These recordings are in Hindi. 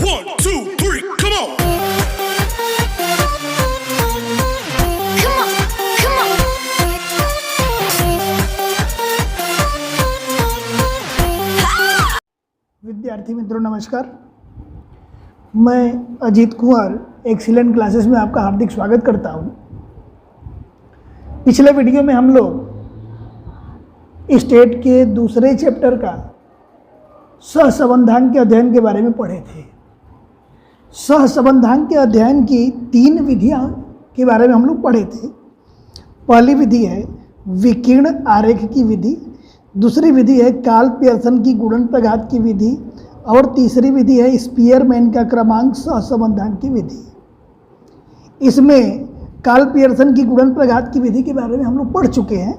1, 2, 3, come on. Come on, come on. विद्यार्थी मित्रों नमस्कार, मैं अजीत कुंवर एक्सीलेंट क्लासेस में आपका हार्दिक स्वागत करता हूं। पिछले वीडियो में हम लोग स्टेट के दूसरे चैप्टर का सहसंबंधांक के अध्ययन के बारे में पढ़े थे। सहसंबंधांक के अध्ययन की 3 विधियां के बारे में हम लोग पढ़े थे। पहली विधि है विकीर्ण आरेख की विधि, दूसरी विधि है कार्ल पियर्सन की गुणन प्रघात की विधि और तीसरी विधि है स्पीयरमैन का क्रमांक सहसंबंधांक की विधि। इसमें कार्ल पियर्सन की गुणन प्रघात की विधि के बारे में हम लोग पढ़ चुके हैं।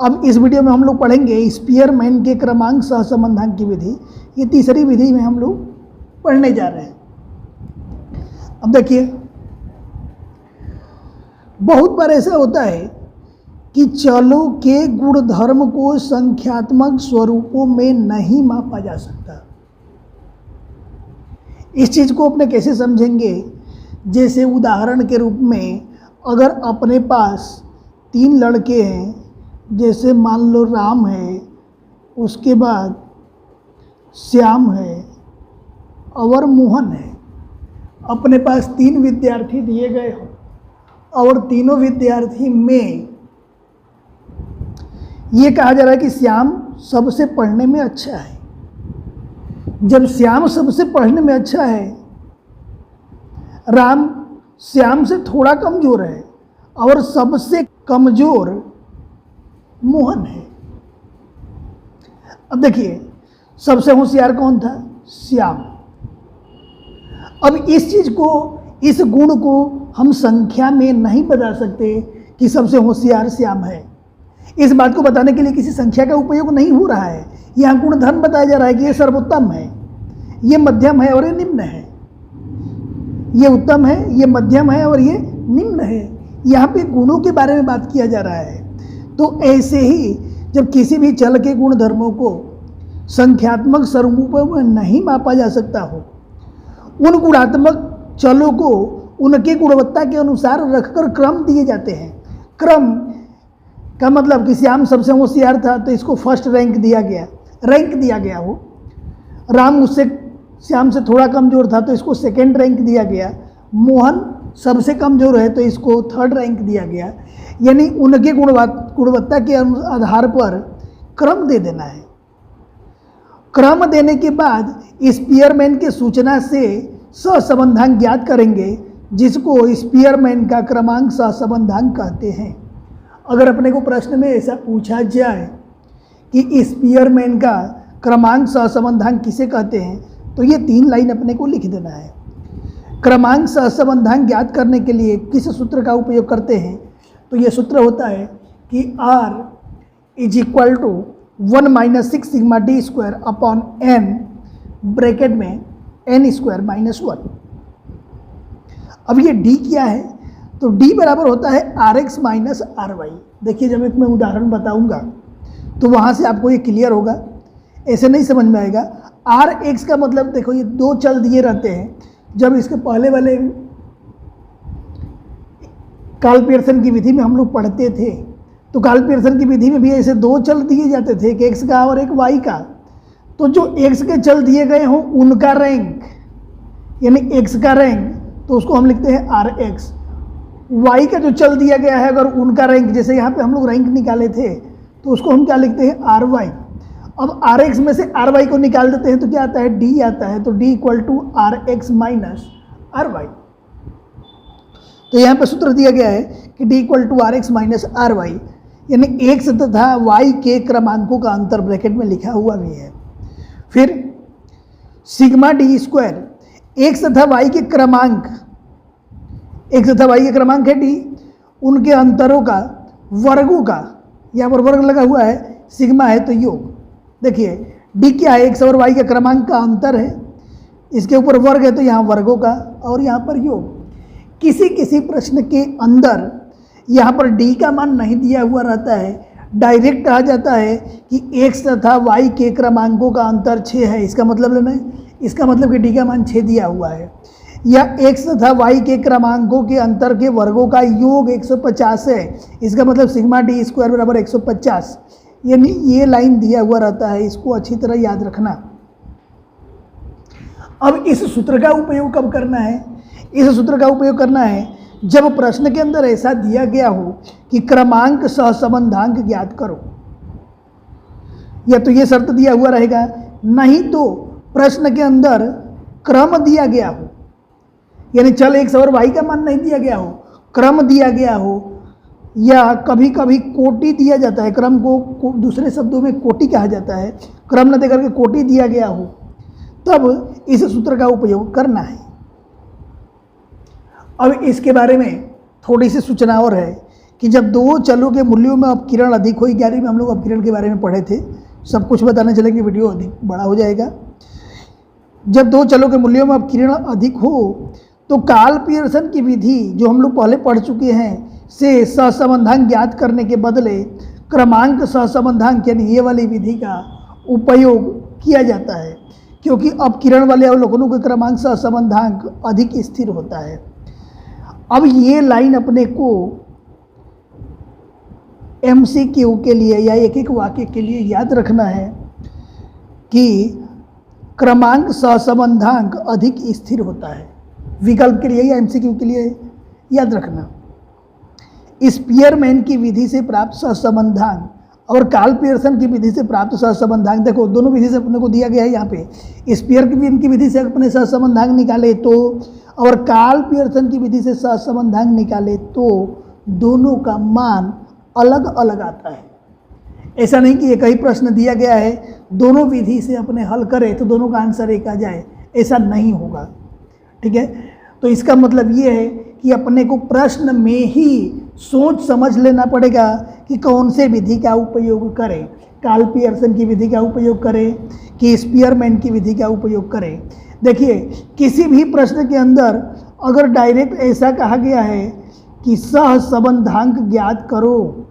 अब इस वीडियो में हम लोग पढ़ेंगे स्पीयरमैन के क्रमांक सहसंबंधांक की विधि। ये तीसरी विधि में हम लोग पढ़ने जा रहे हैं। अब देखिए, बहुत बार ऐसा होता है कि चलों के गुणधर्म को संख्यात्मक स्वरूपों में नहीं मापा जा सकता। इस चीज़ को अपने कैसे समझेंगे? जैसे उदाहरण के रूप में अगर अपने पास 3 लड़के हैं, जैसे मान लो राम है, उसके बाद श्याम है और मोहन है। अपने पास 3 विद्यार्थी दिए गए हों और तीनों विद्यार्थी में ये कहा जा रहा है कि श्याम सबसे पढ़ने में अच्छा है। जब श्याम सबसे पढ़ने में अच्छा है, राम श्याम से थोड़ा कमज़ोर है और सबसे कमज़ोर मोहन है। अब देखिए, सबसे होशियार कौन था? श्याम। अब इस चीज़ को, इस गुण को हम संख्या में नहीं बता सकते कि सबसे होशियार श्याम है। इस बात को बताने के लिए किसी संख्या का उपयोग नहीं हो रहा है। यहाँ गुणधर्म बताया जा रहा है कि ये सर्वोत्तम है, ये मध्यम है और ये निम्न है। ये उत्तम है, ये मध्यम है और ये निम्न है। यहाँ पे गुणों के बारे में बात किया जा रहा है। तो ऐसे ही जब किसी भी चल के गुणधर्मों को संख्यात्मक स्वरूपों में नहीं मापा जा सकता हो, उन गुणात्मक चलों को उनकी गुणवत्ता के अनुसार रखकर क्रम दिए जाते हैं। क्रम का मतलब कि श्याम सबसे होशियार था तो इसको फर्स्ट रैंक दिया गया, रैंक दिया गया हो। राम उससे, श्याम से थोड़ा कमज़ोर था तो इसको सेकेंड रैंक दिया गया। मोहन सबसे कमज़ोर है तो इसको थर्ड रैंक दिया गया। यानी उनके गुणवत्ता के आधार पर क्रम दे देना है। क्रम देने के बाद स्पीयरमैन के सूचना से सहसंबंधांक ज्ञात करेंगे, जिसको स्पीयरमैन का क्रमांक सहसंबंधांक कहते हैं। अगर अपने को प्रश्न में ऐसा पूछा जाए कि स्पीयरमैन का क्रमांक सहसंबंधांक किसे कहते हैं, तो ये 3 लाइन अपने को लिख देना है। क्रमांक सहसंबंधांक ज्ञात करने के लिए किस सूत्र का उपयोग करते हैं? तो ये सूत्र होता है कि R = 1 - 6 sigma d square upon n, bracket में n² - 1। अब ये d क्या है? तो d बराबर होता है Rx - Ry। देखिए, जब एक मैं उदाहरण बताऊंगा तो वहाँ से आपको ये क्लियर होगा, ऐसे नहीं समझ में आएगा। Rx का मतलब देखो, ये 2 चल दिए रहते हैं। जब इसके पहले वाले कार्ल पियर्सन की विधि में हम लोग पढ़ते थे तो कार्ल पियर्सन की विधि में भी ऐसे 2 चल दिए जाते थे, एक x का और एक y का। तो जो x के चल दिए गए हों उनका रैंक, यानी x का रैंक, तो उसको हम लिखते हैं Rx। y का जो चल दिया गया है अगर उनका रैंक, जैसे यहाँ पे हम लोग रैंक निकाले थे, तो उसको हम क्या लिखते हैं? Ry। अब Rx में से Ry को निकाल देते हैं तो क्या आता है? D आता है। तो D = Rx - Ry। तो यहाँ पे सूत्र दिया गया है कि D = Rx - Ry, यानी x तथा y के क्रमांकों का अंतर ब्रैकेट में लिखा हुआ भी है। फिर सिग्मा d², x तथा y के क्रमांक, x तथा y के क्रमांक है d, उनके अंतरों का, वर्गों का, यहाँ पर वर्ग लगा हुआ है, सिग्मा है तो योग। देखिए, d क्या है? x और y के क्रमांक का अंतर है, इसके ऊपर वर्ग है तो यहाँ वर्गों का और यहाँ पर योग। किसी किसी प्रश्न के अंदर यहाँ पर d का मान नहीं दिया हुआ रहता है, डायरेक्ट कहा जाता है कि x तथा y के क्रमांकों का अंतर 6 है। इसका मतलब लेना है इसका मतलब कि डी का मान 6 दिया हुआ है, या x तथा y के क्रमांकों के अंतर के वर्गों का योग 150 है, इसका मतलब सिग्मा डी स्क्वायर बराबर 150, यानी ये लाइन दिया हुआ रहता है, इसको अच्छी तरह याद रखना। अब इस सूत्र का उपयोग कब करना है? इस सूत्र का उपयोग करना है जब प्रश्न के अंदर ऐसा दिया गया हो कि क्रमांक सहसंबंधांक ज्ञात करो, या तो ये शर्त दिया हुआ रहेगा, नहीं तो प्रश्न के अंदर क्रम दिया गया हो, यानी चल x और y का मान नहीं दिया गया हो, क्रम दिया गया हो, या कभी कभी कोटि दिया जाता है, क्रम को दूसरे शब्दों में कोटि कहा जाता है, क्रम न देकर के कोटि दिया गया हो, तब इस सूत्र का उपयोग करना है। अब इसके बारे में थोड़ी सी सूचना और है कि जब दो चलों के मूल्यों में अपकिरण अधिक हो, 11वीं में हम लोग अपकिरण के बारे में पढ़े थे, सब कुछ बताने चले कि वीडियो अधिक बड़ा हो जाएगा। जब दो चलों के मूल्यों में अपकिरण अधिक हो तो कार्ल पियर्सन की विधि जो हम लोग पहले पढ़ चुके हैं से सहसंबंधांक ज्ञात करने के बदले क्रमांक सहसंबंधांक यानी ये वाली विधि का उपयोग किया जाता है, क्योंकि अपकिरण वाले अवलोकनों के क्रमांक सहसंबंधांक अधिक स्थिर होता है। अब ये लाइन अपने को MCQ के लिए या एक एक वाक्य के लिए याद रखना है कि क्रमांक सहसंबंधांक अधिक स्थिर होता है। विकल्प के लिए या MCQ के लिए याद रखना। स्पीयरमैन की विधि से प्राप्त सहसंबंधांक और कार्ल पियर्सन की विधि से प्राप्त सहसंबंधांक, देखो दोनों विधि से अपने को दिया गया है यहाँ पे। स्पीयरमैन की विधि से अपने सहसंबंधांक निकाले तो और कार्ल पियर्सन की विधि से सहसंबंधांक निकाले तो दोनों का मान अलग अलग आता है। ऐसा नहीं कि एक ही प्रश्न दिया गया है, दोनों विधि से अपने हल करें तो दोनों का आंसर एक आ जाए, ऐसा नहीं होगा। ठीक है, तो इसका मतलब ये है कि अपने को प्रश्न में ही सोच समझ लेना पड़ेगा कि कौन से विधि का उपयोग करें, कार्ल पियर्सन की विधि का उपयोग करें कि स्पीयरमैन की विधि का उपयोग करें। देखिए, किसी भी प्रश्न के अंदर अगर डायरेक्ट ऐसा कहा गया है कि सहसंबंधांक ज्ञात करो,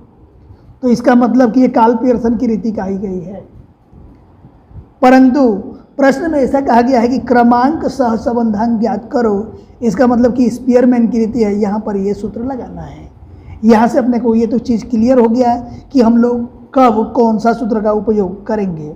तो इसका मतलब कि ये कार्ल पियर्सन की रीति कही गई है। परंतु प्रश्न में ऐसा कहा गया है कि क्रमांक सहसंबंधांक ज्ञात करो, इसका मतलब कि स्पीयरमैन की रीति है। यहाँ पर ये सूत्र लगाना है। यहाँ से अपने को ये तो चीज़ क्लियर हो गया है कि हम लोग कब कौन सा सूत्र का उपयोग करेंगे।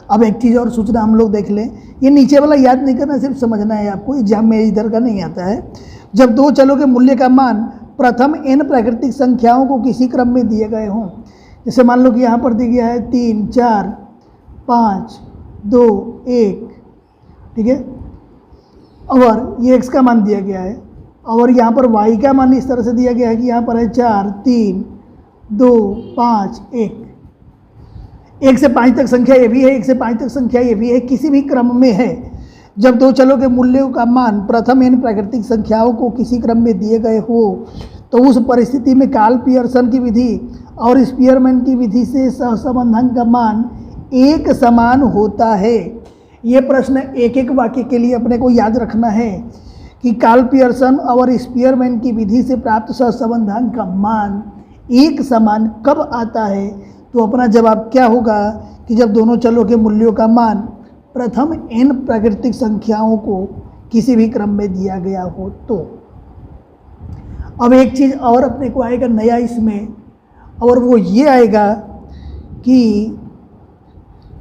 अब एक चीज़ और सूचना हम लोग देख लें, ये नीचे वाला याद नहीं करना, सिर्फ समझना है आपको, एग्जाम में इधर का नहीं आता है। जब दो चलों के मूल्य का मान प्रथम n प्राकृतिक संख्याओं को किसी क्रम में दिए गए हों, जैसे मान लो कि यहाँ पर दिया गया है 3, 4, 5, 2, 1, ठीक है, और ये x का मान दिया गया है, और यहाँ पर y का मान इस तरह से दिया गया है कि यहाँ पर है 4, 3, 2, 5, 1, 1 से 5 तक संख्या ये भी है, 1 से 5 तक संख्या ये भी है, किसी भी क्रम में है। जब दो चलों के मूल्यों का मान प्रथम n प्राकृतिक संख्याओं को किसी क्रम में दिए गए हो तो उस परिस्थिति में कार्ल पियर्सन की विधि और स्पीयरमैन की विधि से सहसंबंधांक का मान एक समान होता है। ये प्रश्न एक एक वाक्य के लिए अपने को याद रखना है कि कार्ल पियर्सन और स्पीयरमैन की विधि से प्राप्त सहसंबंधांक का मान एक समान कब आता है। तो अपना जवाब क्या होगा कि जब दोनों चलों के मूल्यों का मान प्रथम n प्राकृतिक संख्याओं को किसी भी क्रम में दिया गया हो तो। अब एक चीज़ और अपने को आएगा नया इसमें, और वो ये आएगा कि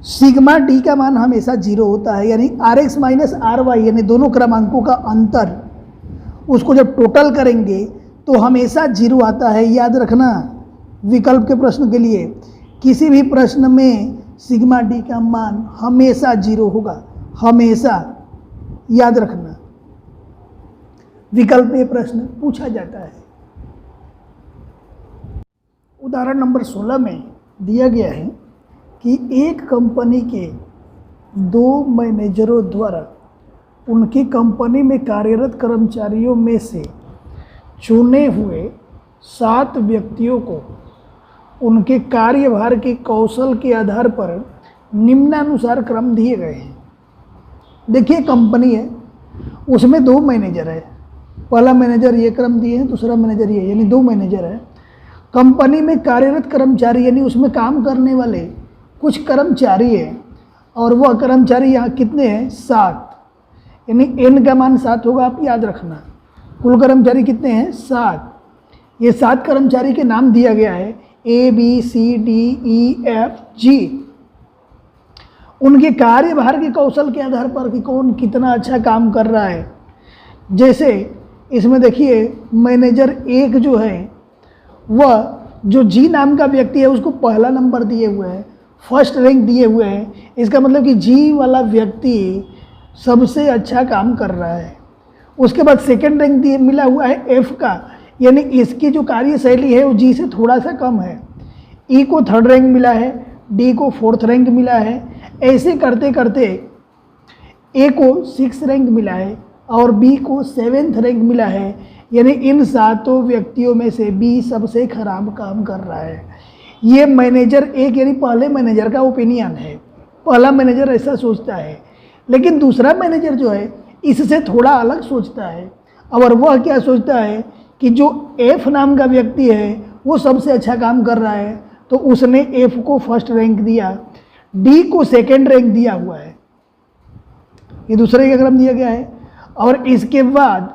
सिग्मा डी का मान हमेशा 0 होता है, यानी Rx माइनस RY यानी दोनों क्रमांकों का अंतर, उसको जब टोटल करेंगे तो हमेशा 0 आता है। याद रखना, विकल्प के प्रश्न के लिए किसी भी प्रश्न में सिग्मा डी का मान हमेशा 0 होगा, हमेशा। याद रखना, विकल्प में प्रश्न पूछा जाता है। उदाहरण नंबर 16 में दिया गया है कि एक कंपनी के 2 मैनेजरों द्वारा उनकी कंपनी में कार्यरत कर्मचारियों में से चुने हुए 7 व्यक्तियों को उनके कार्यभार के कौशल के आधार पर निम्नानुसार क्रम दिए गए हैं। देखिए, कंपनी है, उसमें 2 मैनेजर है, पहला मैनेजर ये क्रम दिए हैं, दूसरा मैनेजर ये, यानी 2 मैनेजर है। कंपनी में कार्यरत कर्मचारी यानी उसमें काम करने वाले कुछ कर्मचारी हैं, और वह कर्मचारी यहाँ कितने हैं? 7, यानी n का मान 7 होगा, आप याद रखना। कुल कर्मचारी कितने हैं? 7। ये 7 कर्मचारी के नाम दिया गया है A B C D E F G। उनके कार्यभार के कौशल के आधार पर कि कौन कितना अच्छा काम कर रहा है। जैसे इसमें देखिए मैनेजर 1 जो है वह जो जी नाम का व्यक्ति है उसको पहला नंबर दिए हुए हैं, फर्स्ट रैंक दिए हुए हैं। इसका मतलब कि जी वाला व्यक्ति सबसे अच्छा काम कर रहा है। उसके बाद सेकंड रैंक दिए मिला हुआ है एफ का, यानी इसकी जो कार्यशैली है वो जी से थोड़ा सा कम है। ई को थर्ड रैंक मिला है, डी को फोर्थ रैंक मिला है। ऐसे करते करते ए को 6th रैंक मिला है और बी को 7th रैंक मिला है। यानी इन 7 व्यक्तियों में से बी सबसे खराब काम कर रहा है। ये मैनेजर 1 यानी पहले मैनेजर का ओपिनियन है। पहला मैनेजर ऐसा सोचता है, लेकिन दूसरा मैनेजर जो है इससे थोड़ा अलग सोचता है। और वह क्या सोचता है कि जो एफ नाम का व्यक्ति है वो सबसे अच्छा काम कर रहा है, तो उसने एफ को फर्स्ट रैंक दिया, डी को सेकंड रैंक दिया हुआ है। ये दूसरे का क्रम दिया गया है। और इसके बाद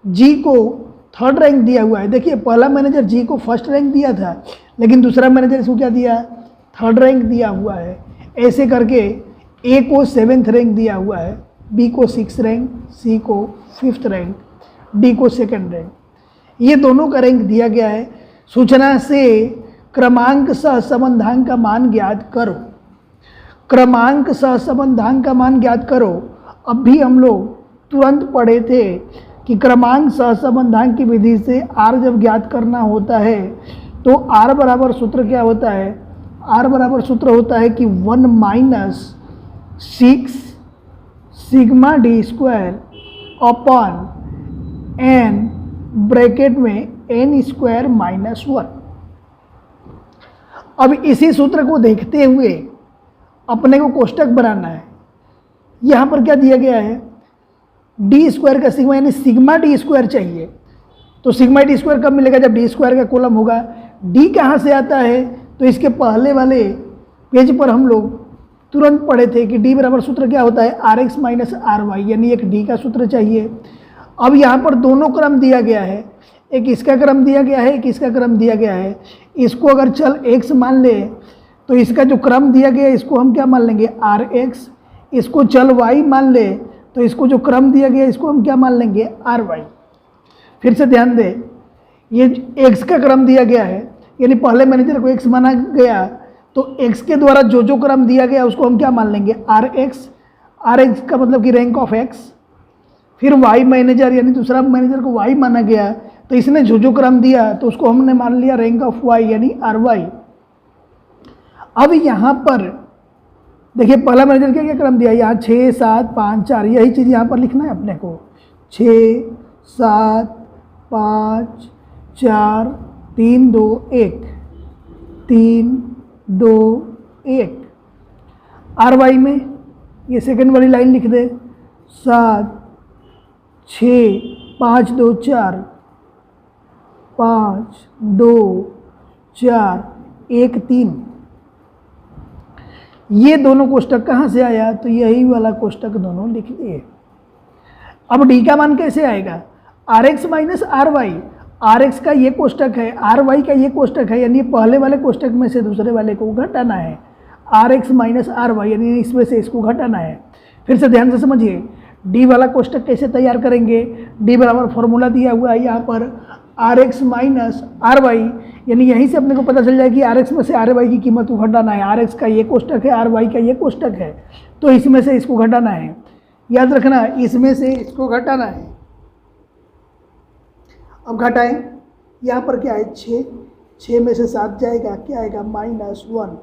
जी को थर्ड रैंक दिया हुआ है। देखिए पहला मैनेजर जी को फर्स्ट रैंक दिया था, लेकिन दूसरा मैनेजर इसको क्या दिया? थर्ड रैंक दिया हुआ है। ऐसे करके ए को 7th रैंक दिया हुआ है, बी को 6th रैंक, सी को 5th रैंक, डी को 2nd रैंक। ये दोनों का रैंक दिया गया है। सूचना से क्रमांक सहसंबंधांक का मान ज्ञात करो। क्रमांक सहसंबंधांक का मान ज्ञात करो। अब भी हम लोग तुरंत पढ़े थे कि क्रमांक सहसंबंधांक की विधि से r जब ज्ञात करना होता है तो r बराबर सूत्र क्या होता है? r बराबर सूत्र होता है कि 1 - 6 sigma D square upon n bracket में n स्क्वायर -1। अब इसी सूत्र को देखते हुए अपने को कोष्टक बनाना है। यहाँ पर क्या दिया गया है? डी स्क्वायर का सिग्मा, यानी सिग्मा डी स्क्वायर चाहिए। तो सिग्मा डी स्क्वायर कब मिलेगा? जब डी स्क्वायर का कॉलम होगा। डी कहाँ से आता है? तो इसके पहले वाले पेज पर हम लोग तुरंत पढ़े थे कि डी बराबर सूत्र क्या होता है? RX - RY, यानी एक डी का सूत्र चाहिए। अब यहाँ पर दोनों क्रम दिया गया है, एक इसका क्रम दिया गया है, एक इसका क्रम दिया गया है। इसको अगर चल x मान ले तो इसका जो क्रम दिया गया है इसको हम क्या मान लेंगे? RX। इसको चल y मान ले तो इसको जो क्रम दिया गया इसको हम क्या मान लेंगे? RY। फिर से ध्यान दे, ये x का क्रम दिया गया है, यानी पहले मैनेजर को x माना गया, तो x के द्वारा जो जो क्रम दिया गया उसको हम क्या मान लेंगे? RX। RX का मतलब कि रैंक ऑफ x। फिर y मैनेजर यानी दूसरा मैनेजर को y माना गया, तो इसने जो जो क्रम दिया तो उसको हमने मान लिया रैंक ऑफ y यानी RY। अब यहाँ पर देखिए पहला मैनेजर क्या क्या क्रम दिया? यहाँ 6 7 5 4, यही चीज़ यहाँ पर लिखना है अपने को। 6 7 5 4 3 2 1 3 2 1। RY में ये सेकंड वाली लाइन लिख दे। 7 6 5 2 4 5 2 4 1 3। ये दोनों कोष्टक कहाँ से आया? तो यही वाला कोष्टक दोनों लिख लिए। अब डी का मान कैसे आएगा? RX - RY। RX का ये कोष्टक है, RY का ये कोष्टक है, यानी पहले वाले कोष्टक में से दूसरे वाले को घटाना है। RX - RY यानी इसमें से इसको घटाना है। फिर से ध्यान से समझिए, डी वाला कोष्टक कैसे तैयार करेंगे? डी बराबर फॉर्मूला दिया हुआ है यहाँ पर RX - RY, यानी यहीं से अपने को पता चल जाए कि RX में से RY की कीमत को घटाना है। RX का ये कोष्टक है, RY का ये कोष्टक है, तो इसमें से इसको घटाना है। याद रखना, इसमें से इसको घटाना है। अब घटाएं, यहाँ पर क्या है? 6 में से 7 जाएगा, क्या आएगा? -1।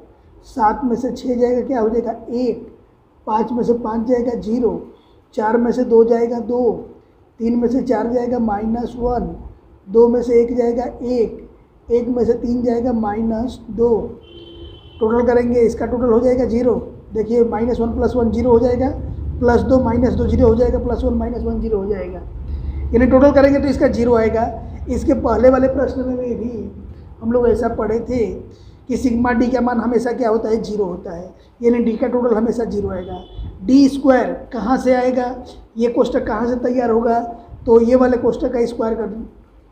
7 में से 6 जाएगा, क्या हो जाएगा? 1। 5 में से 5 जाएगा 0। 4 में से 2 जाएगा 2। 3 में से 4 जाएगा -1। 2 में से 1 जाएगा 1। 1 में से 3 जाएगा -2। टोटल करेंगे, इसका टोटल हो जाएगा 0। देखिए -1 + 1 0 हो जाएगा, +2 -2 0 हो जाएगा, +1 -1 0 हो जाएगा। यानी टोटल करेंगे तो इसका 0 आएगा। इसके पहले वाले प्रश्न में भी हम लोग ऐसा पढ़े थे कि सिग्मा डी का मान हमेशा क्या होता है, 0 होता है, यानी डी का टोटल हमेशा 0 आएगा। डी स्क्वायर कहाँ से आएगा, ये कोष्टक कहाँ से तैयार होगा, तो ये वाले कोष्टक का स्क्वायर कर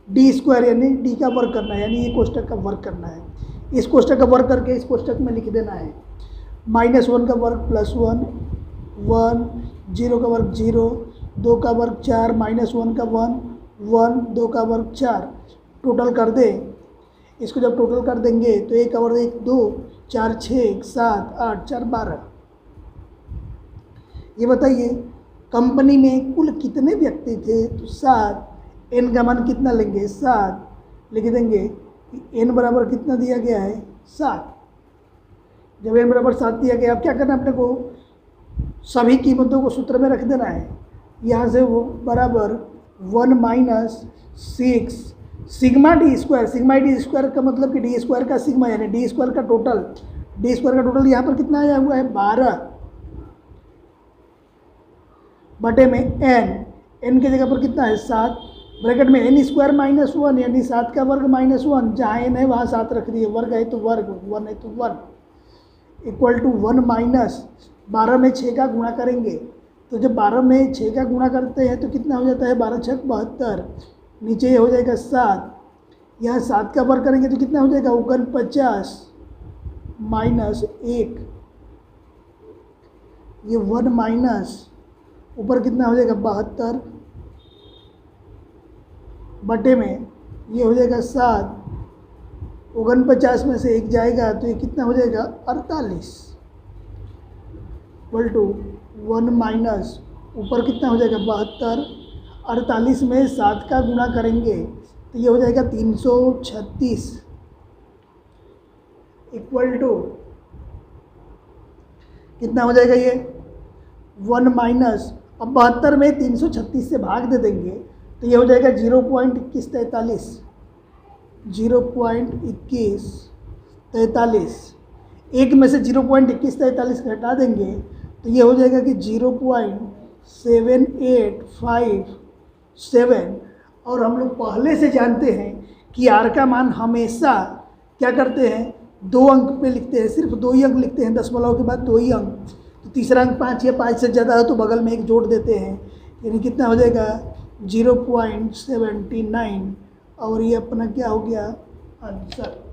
डी स्क्वायर यानी डी का वर्क करना है, यानी ये कोष्टक का वर्क करना है। इस कोष्टक का वर्क करके इस कोष्टक में लिख देना है -1 का वर्क +1 1 0 का वर्क 0 2 का वर्क 4 -1 का 1 1 2 का वर्क 4 टोटल कर दे। इसको जब टोटल कर देंगे तो 1 का वर्क 1 2 4 6 7 8 4 12। ये बताइए कंपनी में कुल कितने व्यक्ति थे, तो 7। एन का मान कितना लेंगे, 7 लिख देंगे। एन बराबर कितना दिया गया है, 7। जब एन बराबर 7 दिया गया, अब क्या करना है अपने को, सभी कीमतों को सूत्र में रख देना है। यहाँ से वो बराबर 1 - 6 sigma D square. Sigma D square का मतलब कि डी स्क्वायर का सिग्मा यानी डी स्क्वायर का टोटल। डी स्क्वायर का टोटल यहाँ पर कितना आया हुआ है, 12 बटे में एन। एन की जगह पर कितना है, 7 ब्रैकेट में एन स्क्वायर -1 यानी 7 का वर्ग -1। जहाँ एन है वहाँ 7 रख दिए, वर्ग है तो वर्ग, 1 है तो 1 इक्वल टू 1 - 12 में 6 का गुणा करेंगे। तो जब 12 में 6 का गुणा करते हैं तो कितना हो जाता है, 12 × 6 = 72। नीचे हो जाएगा 7, यहाँ 7 का वर्ग करेंगे तो कितना हो जाएगा, 49 - 1। ये 1 माइनस ऊपर कितना हो जाएगा, 72 बटे में ये हो जाएगा 7। 49 में से 1 जाएगा तो ये कितना हो जाएगा, 48 इक्वल टू 1 माइनस ऊपर कितना हो जाएगा, 72। 48 में 7 का गुणा करेंगे तो ये हो जाएगा 336 इक्वल टू कितना हो जाएगा, ये 1 माइनस। अब 72 में 336 से भाग दे देंगे तो ये हो जाएगा 0.2143 0.2143। एक में से 0.2143 घटा देंगे तो ये हो जाएगा कि 0.7857। और हम लोग पहले से जानते हैं कि आर का मान हमेशा क्या करते हैं, 2 अंक पे लिखते हैं, सिर्फ 2 ही अंक लिखते हैं, दशमलव के बाद 2 ही अंक। तो तीसरा अंक 5 या 5 से ज़्यादा हो तो बगल में 1 जोड़ देते हैं, यानी कितना हो जाएगा 0.79। और ये अपना क्या हो गया आंसर।